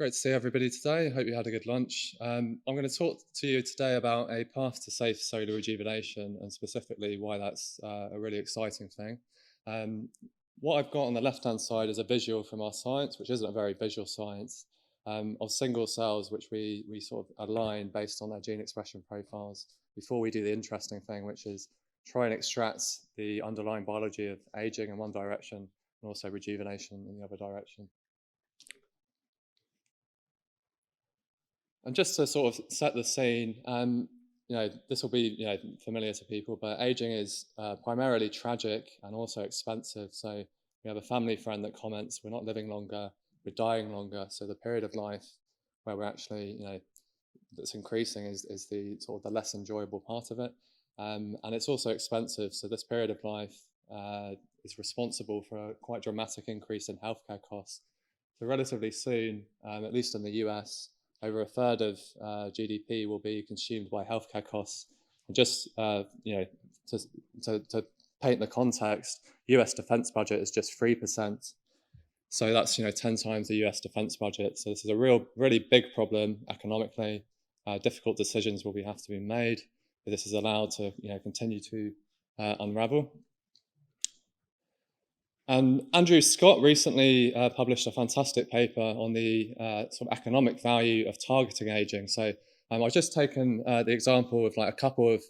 Great to see everybody today. Hope you had a good lunch. I'm going to talk to you today about a path to safe cellular rejuvenation and specifically why that's a really exciting thing. Um, what I've got on the left-hand side is a visual from our science, which isn't a very visual science, of single cells which we sort of align based on their gene expression profiles before we do the interesting thing, which is try and extract the underlying biology of aging in one direction and also rejuvenation in the other direction. And just to sort of set the scene, this will be familiar to people, but aging is primarily tragic and also expensive. So we have a family friend that comments, we're not living longer, we're dying longer. So the period of life where we're actually, that's increasing is the sort of the less enjoyable part of it. And it's also expensive. So this period of life is responsible for a quite dramatic increase in healthcare costs. So relatively soon, at least in the US, over a third of GDP will be consumed by healthcare costs. And just to paint the context, US defense budget is just 3%. So that's 10 times the US defense budget. So this is a really big problem economically. Difficult decisions will have to be made. But this is allowed to continue to unravel. Andrew Scott recently published a fantastic paper on the sort of economic value of targeting aging. So I've just taken the example of like a couple of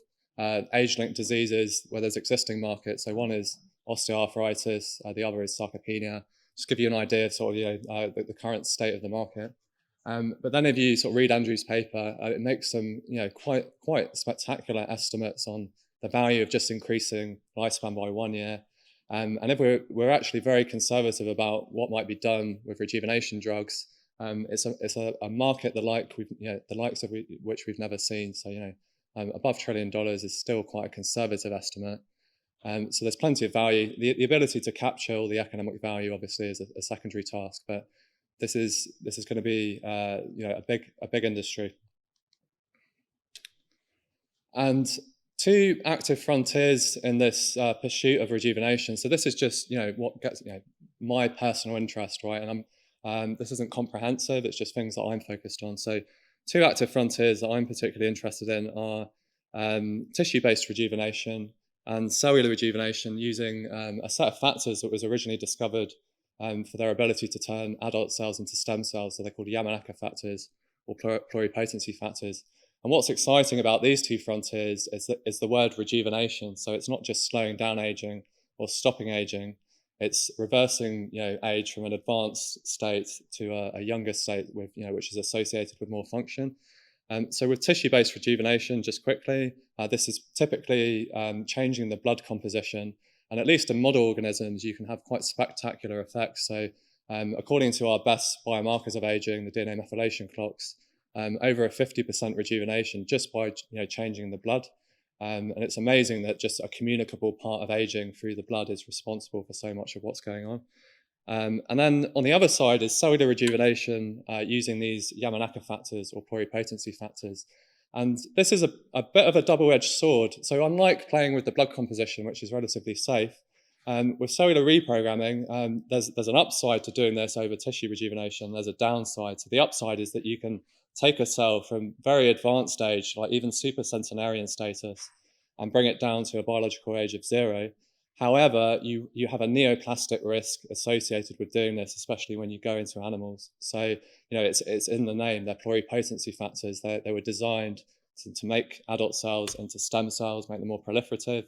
age-linked diseases where there's existing markets. So one is osteoarthritis, the other is sarcopenia. Just give you an idea of sort of the current state of the market. But then if you sort of read Andrew's paper, it makes some quite spectacular estimates on the value of just increasing lifespan by 1 year. And if we're actually very conservative about what might be done with rejuvenation drugs, it's a market the likes of which we've never seen. So above $1 trillion is still quite a conservative estimate. So there's plenty of value. The ability to capture all the economic value obviously is a secondary task, but this is going to be a big industry. And two active frontiers in this pursuit of rejuvenation. So this is just what gets my personal interest, right? And this isn't comprehensive. It's just things that I'm focused on. So two active frontiers that I'm particularly interested in are tissue-based rejuvenation and cellular rejuvenation using a set of factors that was originally discovered for their ability to turn adult cells into stem cells. So they're called Yamanaka factors or pluripotency factors. And what's exciting about these two frontiers is the word rejuvenation. So it's not just slowing down aging or stopping aging. It's reversing age from an advanced state to a younger state with which is associated with more function. So with tissue-based rejuvenation, just quickly, this is typically changing the blood composition. And at least in model organisms, you can have quite spectacular effects. So according to our best biomarkers of aging, the DNA methylation clocks, over a 50% rejuvenation just by changing the blood. And it's amazing that just a communicable part of aging through the blood is responsible for so much of what's going on. And then on the other side is cellular rejuvenation using these Yamanaka factors or pluripotency factors. And this is a bit of a double-edged sword. So unlike playing with the blood composition, which is relatively safe, with cellular reprogramming, there's an upside to doing this over tissue rejuvenation. There's a downside. So the upside is that you can take a cell from very advanced age, like even supercentenarian status, and bring it down to a biological age of 0. However, you have a neoplastic risk associated with doing this, especially when you go into animals. So it's in the name. They're pluripotency factors. They were designed to make adult cells into stem cells, make them more proliferative,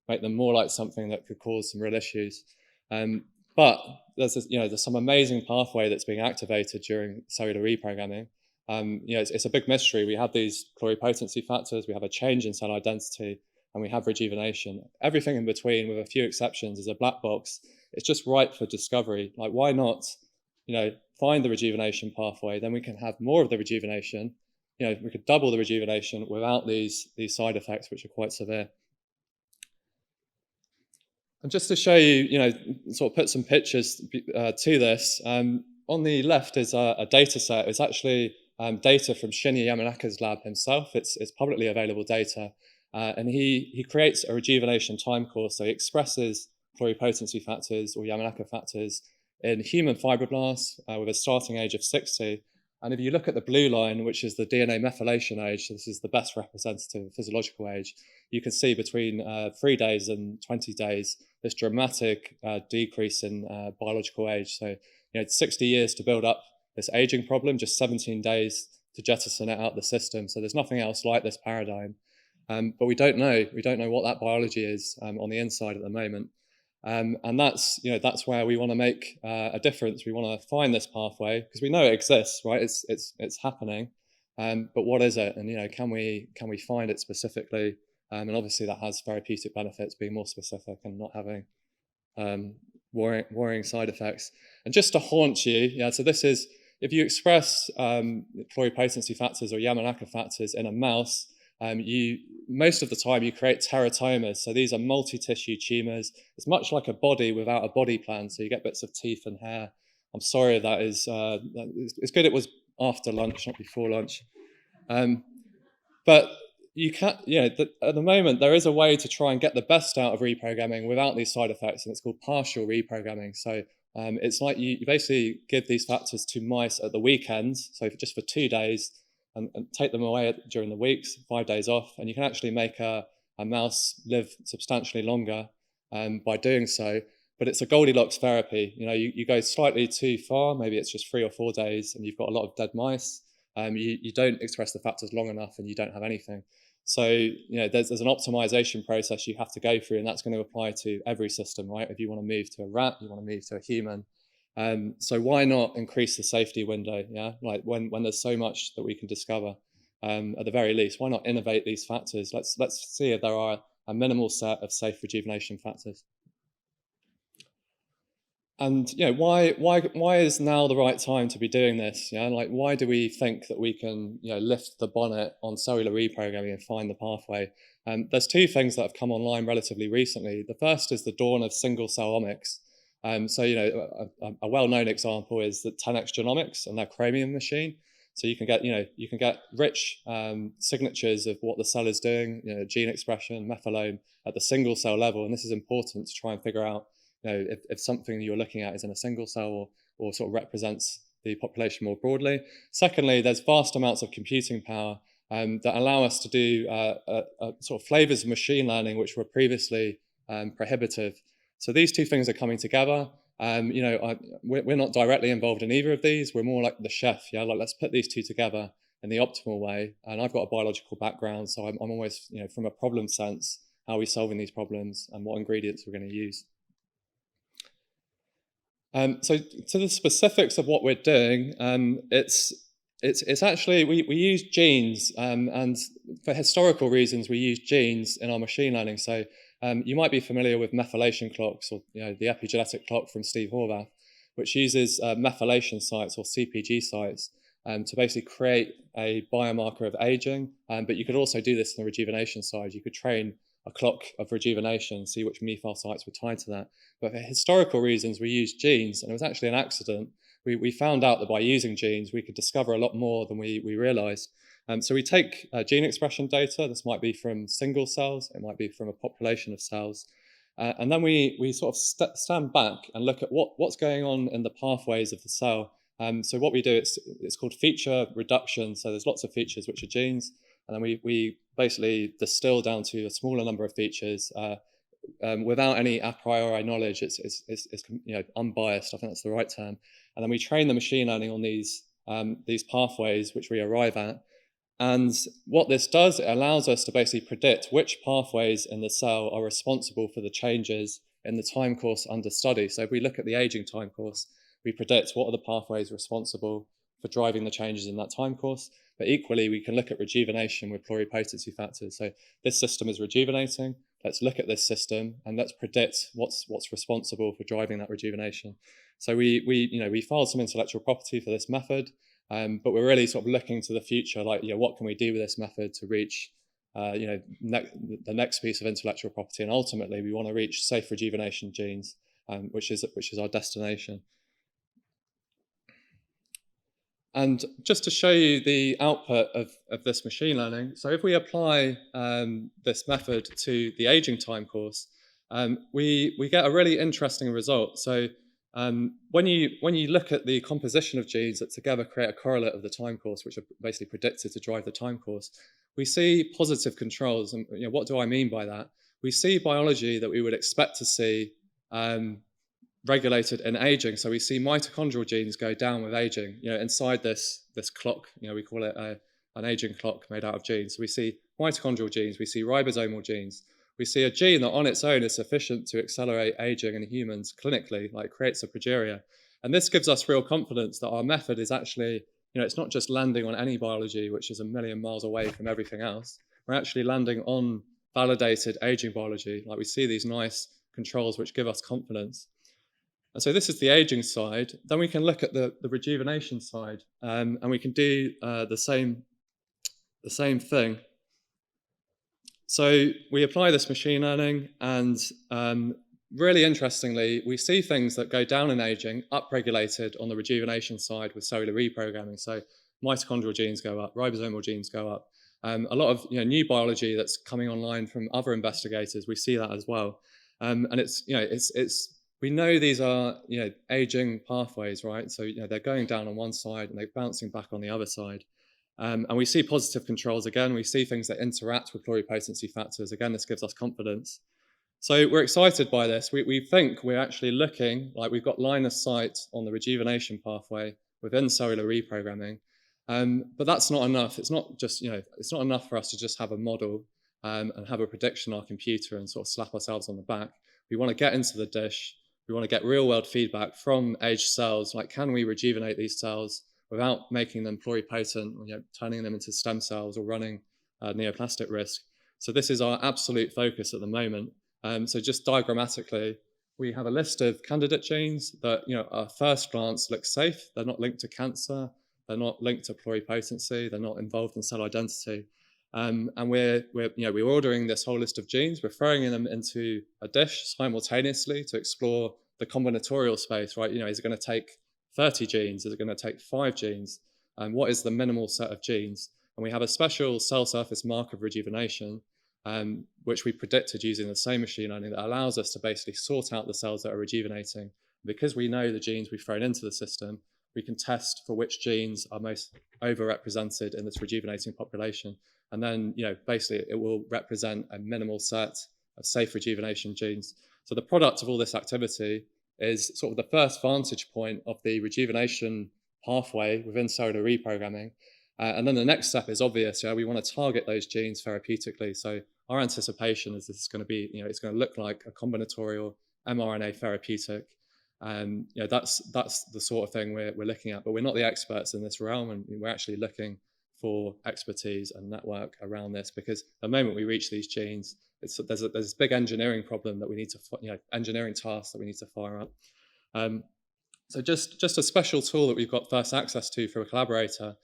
make them more like something that could cause some real issues. But there's some amazing pathway that's being activated during cellular reprogramming. It's a big mystery. We have these pluripotency factors, we have a change in cell identity, and we have rejuvenation. Everything in between, with a few exceptions, is a black box. It's just ripe for discovery. Like, why not, find the rejuvenation pathway? Then we can have more of the rejuvenation. We could double the rejuvenation without these side effects, which are quite severe. And just to show you, sort of put some pictures to this. On the left is a data set. It's actually data from Shinya Yamanaka's lab himself. It's publicly available data. And he creates a rejuvenation time course. So he expresses pluripotency factors or Yamanaka factors in human fibroblasts with a starting age of 60. And if you look at the blue line, which is the DNA methylation age, so this is the best representative physiological age, you can see between 3 days and 20 days, this dramatic decrease in biological age. So, 60 years to build up this aging problem, just 17 days to jettison it out of the system. So there's nothing else like this paradigm. But we don't know what that biology is on the inside at the moment. And that's where we want to make a difference. We want to find this pathway because we know it exists, right? It's happening, but what is it? And can we find it specifically? And obviously that has therapeutic benefits, being more specific and not having worrying side effects. And just to haunt you, so this is if you express pluripotency factors or Yamanaka factors in a mouse. Most of the time you create teratomas. So these are multi-tissue tumors. It's much like a body without a body plan. So you get bits of teeth and hair. I'm sorry that is, it's good it was after lunch, not before lunch. But you can't, at the moment there is a way to try and get the best out of reprogramming without these side effects, and it's called partial reprogramming. So it's like you basically give these factors to mice at the weekends, so just for 2 days, and take them away during the weeks, 5 days off, and you can actually make a mouse live substantially longer by doing so. But it's a Goldilocks therapy. You go slightly too far, maybe it's just 3 or 4 days, and you've got a lot of dead mice. You don't express the factors long enough, and you don't have anything. So there's an optimization process you have to go through, and that's going to apply to every system, right? If you want to move to a rat, you want to move to a human. So why not increase the safety window? Yeah, like when there's so much that we can discover, at the very least, why not innovate these factors? Let's see if there are a minimal set of safe rejuvenation factors. And why is now the right time to be doing this? Like why do we think that we can lift the bonnet on cellular reprogramming and find the pathway? There's 2 things that have come online relatively recently. The first is the dawn of single cell omics. So a well-known example is the 10x Genomics and their Chromium machine. So you can get rich signatures of what the cell is doing, gene expression, methylome at the single cell level, and this is important to try and figure out if something you're looking at is in a single cell or sort of represents the population more broadly. Secondly, there's vast amounts of computing power that allow us to do sort of flavors of machine learning which were previously prohibitive. So these 2 things are coming together. We're not directly involved in either of these. We're more like the chef. Like let's put these 2 together in the optimal way. And I've got a biological background, so I'm always from a problem sense, how are we solving these problems and what ingredients we're going to use. So to the specifics of what we're doing, it's actually we use genes, and for historical reasons we use genes in our machine learning. So you might be familiar with methylation clocks, or the epigenetic clock from Steve Horvath, which uses methylation sites or CpG sites to basically create a biomarker of aging. But you could also do this on the rejuvenation side. You could train a clock of rejuvenation, see which methyl sites were tied to that. But for historical reasons, we used genes, and it was actually an accident. We found out that by using genes, we could discover a lot more than we realized. So we take gene expression data. This might be from single cells, it might be from a population of cells. And then we sort of stand back and look at what's going on in the pathways of the cell. So what we do, it's called feature reduction. So there's lots of features which are genes, and then we basically distill down to a smaller number of features without any a priori knowledge. It's unbiased. I think that's the right term. And then we train the machine learning on these pathways which we arrive at. And what this does, it allows us to basically predict which pathways in the cell are responsible for the changes in the time course under study. So if we look at the aging time course, we predict what are the pathways responsible for driving the changes in that time course. But equally, we can look at rejuvenation with pluripotency factors. So this system is rejuvenating. Let's look at this system and let's predict what's responsible for driving that rejuvenation. So we filed some intellectual property for this method, but we're really sort of looking to the future, like what can we do with this method to reach the next piece of intellectual property, and ultimately we want to reach safe rejuvenation genes, which is our destination. And just to show you the output of this machine learning, so if we apply this method to the aging time course, we get a really interesting result. So When you look at the composition of genes that together create a correlate of the time course, which are basically predicted to drive the time course, we see positive controls. And what do I mean by that? We see biology that we would expect to see regulated in aging. So we see mitochondrial genes go down with aging. Inside this clock, we call it an aging clock made out of genes. So we see mitochondrial genes, we see ribosomal genes. We see a gene that on its own is sufficient to accelerate aging in humans clinically, like creates a progeria. And this gives us real confidence that our method is actually, it's not just landing on any biology, which is a million miles away from everything else. We're actually landing on validated aging biology. Like we see these nice controls which give us confidence. And so this is the aging side. Then we can look at the rejuvenation side, and we can do the same thing. So we apply this machine learning, and really interestingly, we see things that go down in aging upregulated on the rejuvenation side with cellular reprogramming. So mitochondrial genes go up, ribosomal genes go up. A lot of new biology that's coming online from other investigators, we see that as well. And we know these are aging pathways, right? So they're going down on one side and they're bouncing back on the other side. And we see positive controls again. We see things that interact with pluripotency factors. Again, this gives us confidence. So we're excited by this. We think we're actually looking like we've got line of sight on the rejuvenation pathway within cellular reprogramming. But that's not enough. It's not just, it's not enough for us to just have a model and have a prediction on our computer and sort of slap ourselves on the back. We want to get into the dish. We want to get real world feedback from aged cells. Like, can we rejuvenate these cells without making them pluripotent, turning them into stem cells or running neoplastic risk? So this is our absolute focus at the moment. So just diagrammatically, we have a list of candidate genes that, at first glance look safe. They're not linked to cancer. They're not linked to pluripotency. They're not involved in cell identity. And we're ordering this whole list of genes. We're throwing them into a dish simultaneously to explore the combinatorial space, right? Is it going to take 30 genes? Is it going to take 5 genes? And what is the minimal set of genes? And we have a special cell surface marker of rejuvenation, which we predicted using the same machine learning, that allows us to basically sort out the cells that are rejuvenating. Because we know the genes we've thrown into the system, we can test for which genes are most overrepresented in this rejuvenating population. And then, basically it will represent a minimal set of safe rejuvenation genes. So the product of all this activity is sort of the first vantage point of the rejuvenation pathway within cellular reprogramming. And then the next step is obvious. We want to target those genes therapeutically. So our anticipation is this is going to be, it's going to look like a combinatorial mRNA therapeutic. That's the sort of thing we're looking at. But we're not the experts in this realm, and we're actually looking for expertise and network around this, because the moment we reach these genes, there's this big engineering problem that we need to, engineering task that we need to fire up. So just a special tool that we've got first access to for a collaborator.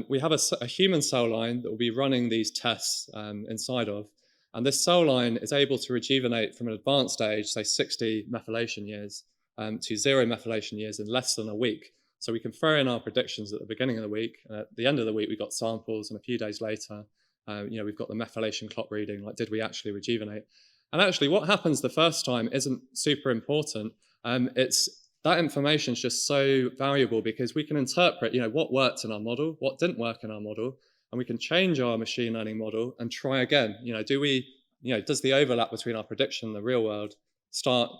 We have a human cell line that will be running these tests inside of, and this cell line is able to rejuvenate from an advanced stage, say 60 methylation years, to 0 methylation years in less than a week. So we can throw in our predictions at the beginning of the week, and at the end of the week, we got samples, and a few days later, we've got the methylation clock reading, like, did we actually rejuvenate? And actually what happens the first time isn't super important. That information is just so valuable, because we can interpret, what worked in our model, what didn't work in our model, and we can change our machine learning model and try again. Does the overlap between our prediction and the real world start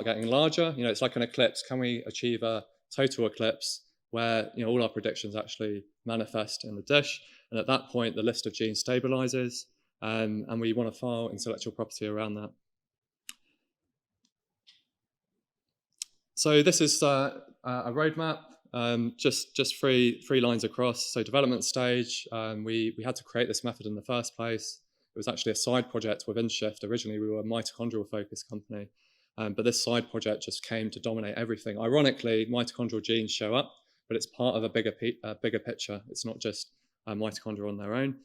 getting larger? It's like an eclipse. Can we achieve a total eclipse where all our predictions actually manifest in the dish? And at that point, the list of genes stabilizes, and we want to file intellectual property around that. So this is a roadmap, just three lines across. So development stage, we had to create this method in the first place. It was actually a side project within Shift. Originally, we were a mitochondrial focused company, but this side project just came to dominate everything. Ironically, mitochondrial genes show up, but it's part of a bigger picture. It's not just mitochondria on their own.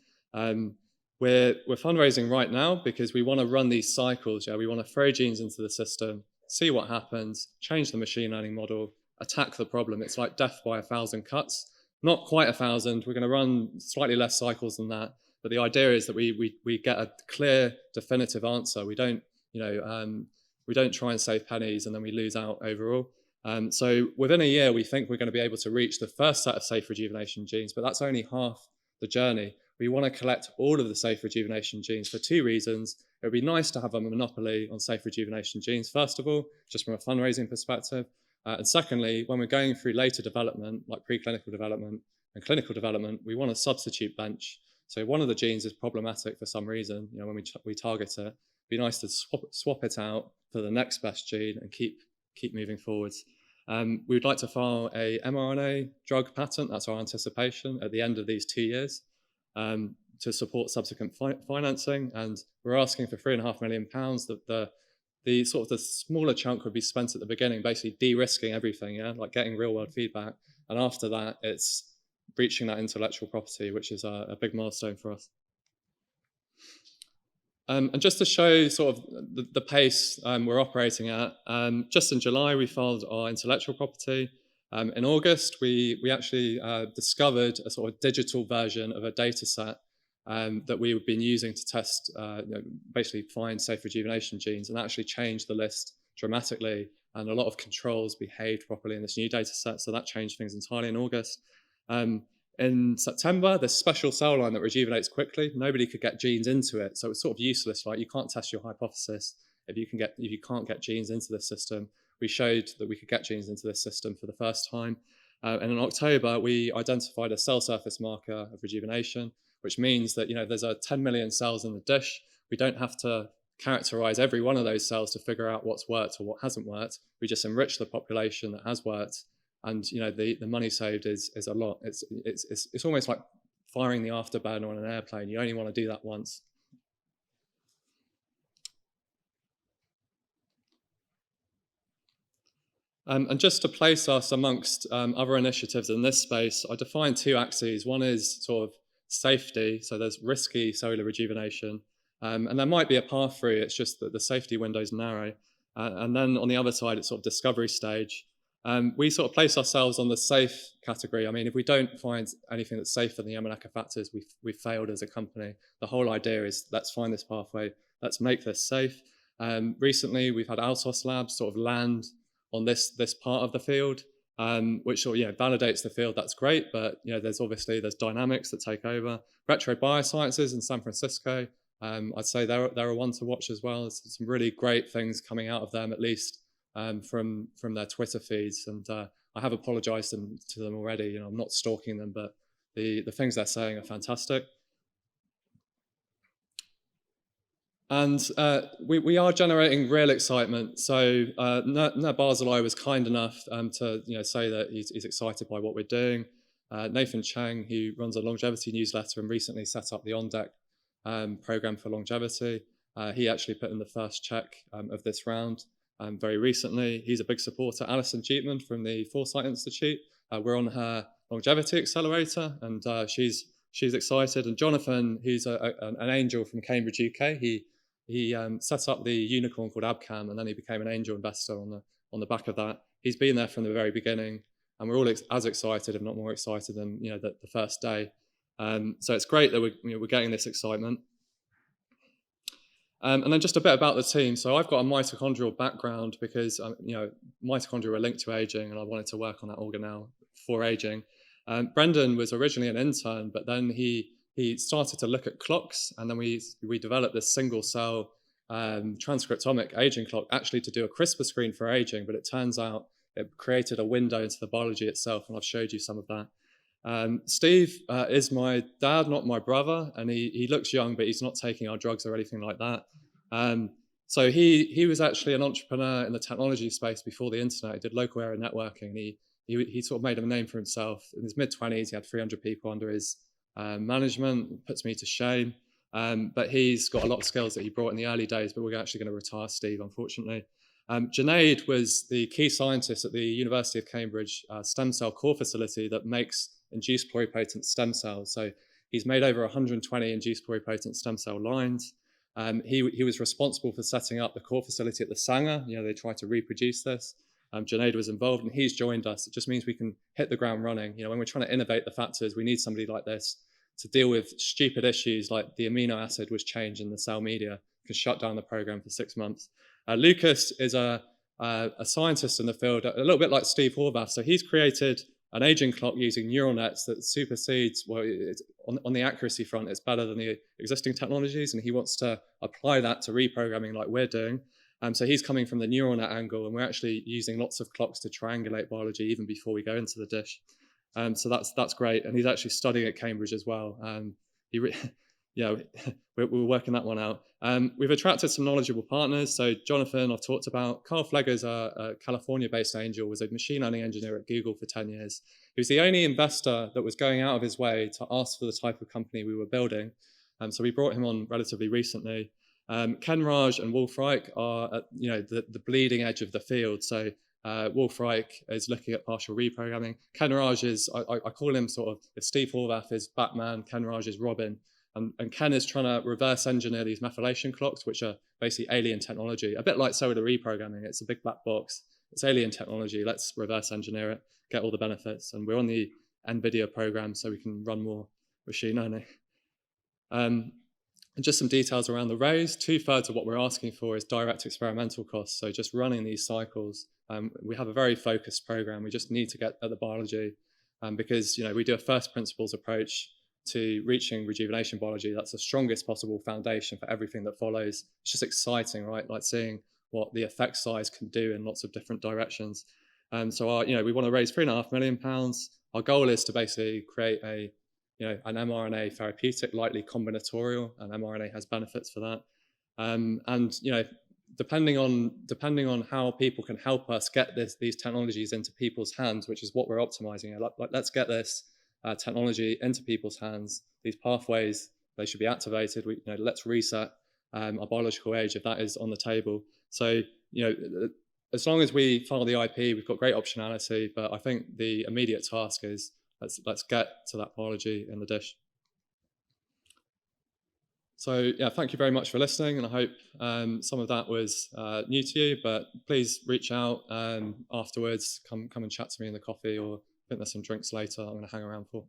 We're fundraising right now because we want to run these cycles. We want to throw genes into the system, see what happens, change the machine learning model, attack the problem. It's like death by 1,000 cuts. Not quite 1,000. We're going to run slightly less cycles than that. But the idea is that we get a clear, definitive answer. We don't try and save pennies and then we lose out overall. So within a year, we think we're going to be able to reach the first set of safe rejuvenation genes, but that's only half the journey. We want to collect all of the safe rejuvenation genes for two reasons. It would be nice to have a monopoly on safe rejuvenation genes, first of all, just from a fundraising perspective. And secondly, when we're going through later development, like preclinical development and clinical development, we want a substitute bench. So one of the genes is problematic for some reason. When we target it, it'd be nice to swap it out for the next best gene and keep moving forwards. We would like to file a mRNA drug patent, that's our anticipation, at the end of these 2 years to support subsequent financing. And we're asking for £3.5 million. That the sort of the smaller chunk would be spent at the beginning, basically de-risking everything, like getting real world feedback. And after that, it's breaching that intellectual property, which is a big milestone for us. And just to show sort of the pace we're operating at, just in July, we filed our intellectual property. In August, we actually discovered a sort of digital version of a data set that we've been using to test, basically find safe rejuvenation genes, and actually changed the list dramatically. And a lot of controls behaved properly in this new data set. So that changed things entirely in August. In September, this special cell line that rejuvenates quickly, nobody could get genes into it. So it's sort of useless, right? You can't test your hypothesis if you can't get genes into the system. We showed that we could get genes into this system for the first time. And in October, we identified a cell surface marker of rejuvenation, which means that there's 10 million cells in the dish. We don't have to characterize every one of those cells to figure out what's worked or what hasn't worked. We just enrich the population that has worked. And the money saved is a lot. It's almost like firing the afterburner on an airplane. You only want to do that once. And just to place us amongst other initiatives in this space, I define two axes. One is sort of safety, so there's risky cellular rejuvenation, and there might be a path through. It's just that the safety window is narrow. And then on the other side, it's sort of discovery stage. We sort of place ourselves on the safe category. I mean, if we don't find anything that's safer than the Yamanaka factors, we've failed as a company. The whole idea is let's find this pathway, let's make this safe. Recently, we've had Altos Labs sort of land on this part of the field, which sort of validates the field. That's great, but there's dynamics that take over. Retro Biosciences in San Francisco, I'd say they're a one to watch as well. There's some really great things coming out of them, at least. From their Twitter feeds, and I have apologized to them already. I'm not stalking them, but the things they're saying are fantastic. And we are generating real excitement. So Nir Barzilai was kind enough to say that he's excited by what we're doing. Nathan Chang, who runs a longevity newsletter and recently set up the On Deck program for longevity, he actually put in the first check of this round. Very recently, he's a big supporter. Alison Jeetman from the Foresight Institute. We're on her longevity accelerator, and she's excited. And Jonathan, who's an angel from Cambridge, UK, he set up the unicorn called Abcam, and then he became an angel investor on the back of that. He's been there from the very beginning, and we're all as excited, if not more excited, than the first day. So it's great that we're getting this excitement. And then just a bit about the team. So I've got a mitochondrial background because mitochondria are linked to aging, and I wanted to work on that organelle for aging. Brendan was originally an intern, but then he started to look at clocks, and then we developed this single cell transcriptomic aging clock actually to do a CRISPR screen for aging. But it turns out it created a window into the biology itself, and I've showed you some of that. Steve is my dad, not my brother, and he looks young, but he's not taking our drugs or anything like that. So he was actually an entrepreneur in the technology space before the internet. He did local area networking. He sort of made a name for himself. In his mid-20s, he had 300 people under his management. Puts me to shame. But he's got a lot of skills that he brought in the early days, but we're actually going to retire Steve, unfortunately. Junaid was the key scientist at the University of Cambridge stem cell core facility that makes induced pluripotent stem cells. So he's made over 120 induced pluripotent stem cell lines. He was responsible for setting up the core facility at the Sanger. They tried to reproduce this. Junaid was involved, and he's joined us. It just means we can hit the ground running. When we're trying to innovate the factors, we need somebody like this to deal with stupid issues like the amino acid was changed in the cell media, can shut down the program for 6 months. Lucas is a a scientist in the field, a little bit like Steve Horvath. So he's created an aging clock using neural nets that supersedes, well, on the accuracy front, it's better than the existing technologies, and he wants to apply that to reprogramming like we're doing. So he's coming from the neural net angle, and we're actually using lots of clocks to triangulate biology even before we go into the dish. So that's great, and he's actually studying at Cambridge as well. We're working that one out. We've attracted some knowledgeable partners. So Jonathan, I've talked about. Carl Flegger's a California-based angel, was a machine learning engineer at Google for 10 years. He was the only investor that was going out of his way to ask for the type of company we were building. So we brought him on relatively recently. Ken Raj and Wolf Reich are at, the bleeding edge of the field. So Wolf Reich is looking at partial reprogramming. Ken Raj is, I call him sort of, if Steve Horvath is Batman, Ken Raj is Robin. And Ken is trying to reverse engineer these methylation clocks, which are basically alien technology, a bit like cellular reprogramming. It's a big black box. It's alien technology. Let's reverse engineer it, get all the benefits. And we're on the NVIDIA program, so we can run more machine learning. And just some details around the raise. 2/3 of what we're asking for is direct experimental costs. So just running these cycles. We have a very focused program. We just need to get at the biology because we do a first principles approach to reaching rejuvenation biology. That's the strongest possible foundation for everything that follows. It's just exciting, right? Like seeing what the effect size can do in lots of different directions. So we want to raise £3.5 million. Our goal is to basically create an mRNA therapeutic, lightly combinatorial, and mRNA has benefits for that. Depending on how people can help us get these technologies into people's hands, which is what we're optimizing. Let's get this technology into people's hands. These pathways, they should be activated. Let's reset our biological age if that is on the table. So as long as we file the IP, we've got great optionality. But I think the immediate task is let's get to that biology in the dish. So yeah, thank you very much for listening, and I hope some of that was new to you. But please reach out afterwards. Come and chat to me in the coffee, or I think there's some drinks later I'm going to hang around for.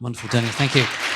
Wonderful, Daniel. Thank you.